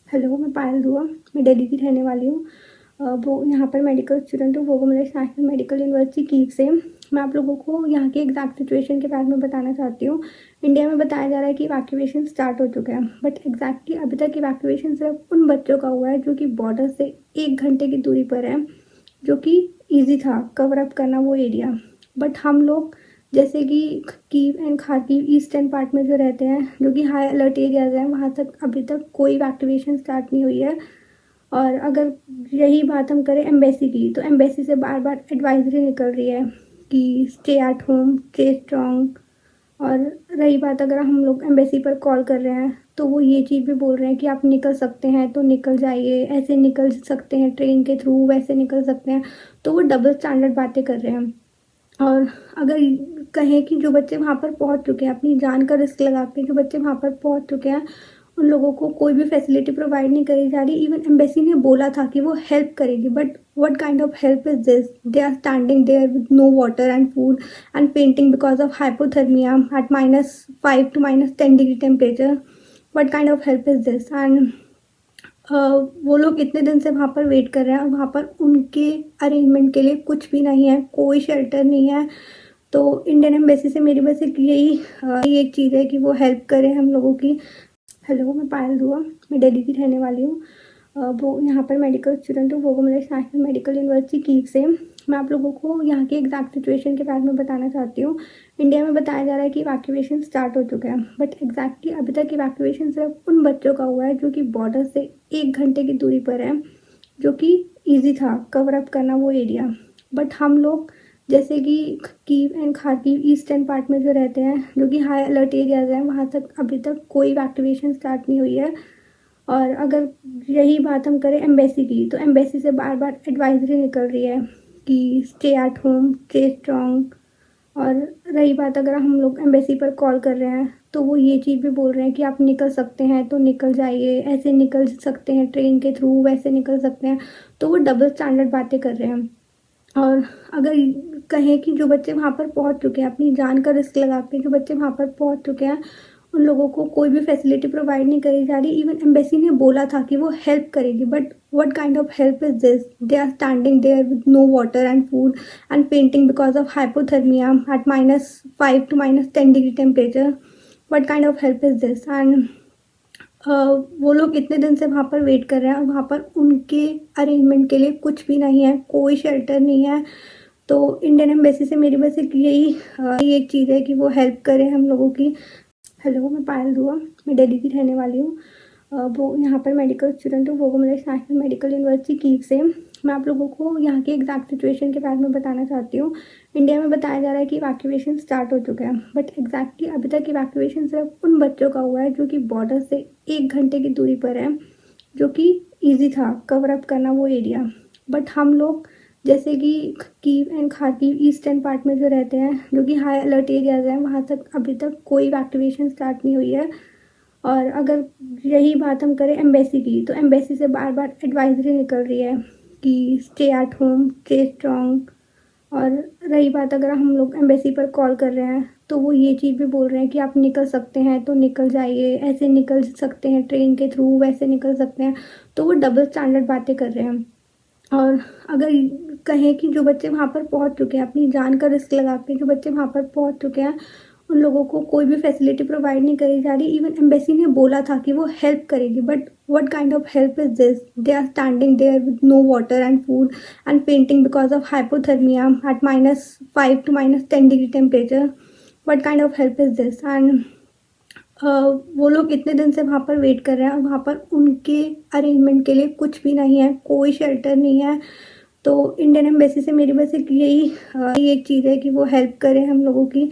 Hello, मैं पायल दुआ। मैं दिल्ली की रहने वाली हूँ। वो यहाँ पर मेडिकल स्टूडेंट हूँ, भोगोमलेस नेशनल मेडिकल यूनिवर्सिटी कीव से। मैं आप लोगों को यहाँ की एग्जैक्ट सिचुएशन के बारे में बताना चाहती हूँ। इंडिया में बताया जा रहा है कि इवैक्यूएशन स्टार्ट हो चुका है, बट एग्जैक्टली अभी तक इवैक्यूएशन सिर्फ उन बच्चों का हुआ है जो कि बॉर्डर से 1 घंटे की दूरी पर है, जो कि ईजी था कवर अप करना वो एरिया। बट हम लोग जैसे कि Kyiv and Kharkiv eastern part में जो रहते हैं, जो कि हाई अलर्ट एरियाज हैं, वहाँ तक अभी तक कोई इवैक्यूएशन स्टार्ट नहीं हुई है। और अगर यही बात हम करें एम्बेसी की, तो एम्बेसी से बार बार एडवाइजरी निकल रही है कि stay at home, stay strong. और रही बात, अगर हम लोग एम्बेसी पर कॉल कर रहे हैं तो वो ये चीज़ भी बोल रहे हैं कि आप निकल सकते हैं तो निकल जाइए, ऐसे निकल सकते हैं ट्रेन के थ्रू, वैसे निकल सकते हैं। तो वो डबल स्टैंडर्ड बातें कर रहे हैं। और अगर कहें कि जो बच्चे वहाँ पर पहुँच चुके हैं, अपनी जान का रिस्क लगा के जो बच्चे वहाँ पर पहुँच चुके हैं, उन लोगों को कोई भी फैसिलिटी प्रोवाइड नहीं करी जा रही। इवन एम्बेसी ने बोला था कि वो हेल्प करेगी, but what kind of help is this? They are standing there with no water and food and painting because of hypothermia at -5 to -10 degree temperature. What kind of help is this? And वो लोग इतने दिन से वहाँ पर wait कर रहे हैं और वहाँ पर उनके अरेंजमेंट के लिए कुछ भी नहीं है, कोई शेल्टर नहीं है। तो इंडियन एम्बेसी से मेरी बस यही एक चीज़ है कि वो हेल्प करें हम लोगों की। हेलो, मैं पायल दुआ। मैं दिल्ली की रहने वाली हूँ। वो यहाँ पर मेडिकल स्टूडेंट हूँ, भोगोमलेस नेशनल मेडिकल यूनिवर्सिटी कीव से। मैं आप लोगों को यहाँ की एग्जैक्ट सिचुएशन के बारे में बताना चाहती हूँ। इंडिया में बताया जा रहा है कि इवैक्यूएशन स्टार्ट हो चुका है, बट एग्जैक्टली अभी तक इवैक्यूएशन सिर्फ उन बच्चों का हुआ है जो कि बॉर्डर से 1 घंटे की दूरी पर है, जो कि ईजी था कवर अप करना वो एरिया। बट हम लोग जैसे कि Kyiv and Kharkiv eastern part में जो रहते हैं, जो कि हाई अलर्ट एरियाज हैं, वहाँ तक अभी तक कोई इवैक्यूएशन स्टार्ट नहीं हुई है। और अगर यही बात हम करें एम्बेसी की, तो एम्बेसी से बार बार एडवाइजरी निकल रही है कि stay at home, stay strong. और रही बात, अगर हम लोग एम्बेसी पर कॉल कर रहे हैं तो वो ये चीज़ भी बोल रहे हैं कि आप निकल सकते हैं तो निकल जाइए, ऐसे निकल सकते हैं ट्रेन के थ्रू, वैसे निकल सकते हैं। तो वो डबल स्टैंडर्ड बातें कर रहे हैं। और अगर कहें कि जो बच्चे वहाँ पर पहुँच चुके हैं, अपनी जान का रिस्क लगा के जो बच्चे वहाँ पर पहुँच चुके हैं, उन लोगों को कोई भी फैसिलिटी प्रोवाइड नहीं करी जा रही। इवन एम्बेसी ने बोला था कि वो हेल्प करेगी, but what kind of help is this? They are standing there with no water and food and painting because of hypothermia at -5 to -10 degree temperature. What kind of help is this? And वो लोग इतने दिन से वहाँ पर wait कर रहे हैं और वहाँ पर उनके अरेंजमेंट के लिए कुछ भी नहीं है, कोई शेल्टर नहीं है। तो इंडियन एम्बेसी से मेरी बस यही एक चीज़ है कि वो हेल्प करें हम लोगों की। हेलो, मैं पायल दुआ। मैं दिल्ली की रहने वाली हूँ। वो यहाँ पर मेडिकल स्टूडेंट हूँ, भोगोमलेस नेशनल मेडिकल यूनिवर्सिटी कीव से। मैं आप लोगों को यहाँ की एग्जैक्ट सिचुएशन के बारे में बताना चाहती हूँ। इंडिया में बताया जा रहा है कि इवैक्यूएशन स्टार्ट हो चुका है, बट एग्जैक्टली अभी तक इवैक्यूएशन सिर्फ उन बच्चों का हुआ है जो कि बॉर्डर से 1 घंटे की दूरी पर है, जो कि ईजी था कवर अप करना वो एरिया। बट हम लोग जैसे कि Kyiv and Kharkiv eastern part में जो रहते हैं, जो कि हाई अलर्ट एरियाज हैं, वहाँ तक अभी तक कोई इवैक्यूएशन स्टार्ट नहीं हुई है। और अगर यही बात हम करें एम्बेसी की, तो एम्बेसी से बार बार एडवाइजरी निकल रही है कि stay at home, stay strong. और रही बात, अगर हम लोग एम्बेसी पर कॉल कर रहे हैं तो वो ये चीज़ भी बोल रहे हैं कि आप निकल सकते हैं तो निकल जाइए, ऐसे निकल सकते हैं ट्रेन के थ्रू, वैसे निकल सकते हैं। तो वो डबल स्टैंडर्ड बातें कर रहे हैं। और अगर कहें कि जो बच्चे वहाँ पर पहुँच चुके हैं, अपनी जान का रिस्क लगा के जो बच्चे वहाँ पर पहुँच चुके हैं, उन लोगों को कोई भी फैसिलिटी प्रोवाइड नहीं करी जा रही। इवन एम्बेसी ने बोला था कि वो हेल्प करेगी, but what kind of help is this? They are standing there with no water and food and painting because of hypothermia at -5 to -10 degree temperature. What kind of help is this? And वो लोग इतने दिन से वहाँ पर wait कर रहे हैं और वहाँ पर उनके अरेंजमेंट के लिए कुछ भी नहीं है, कोई शेल्टर नहीं है। तो इंडियन एम्बेसी से मेरी बस यही एक चीज़ है कि वो हेल्प करें हम लोगों की।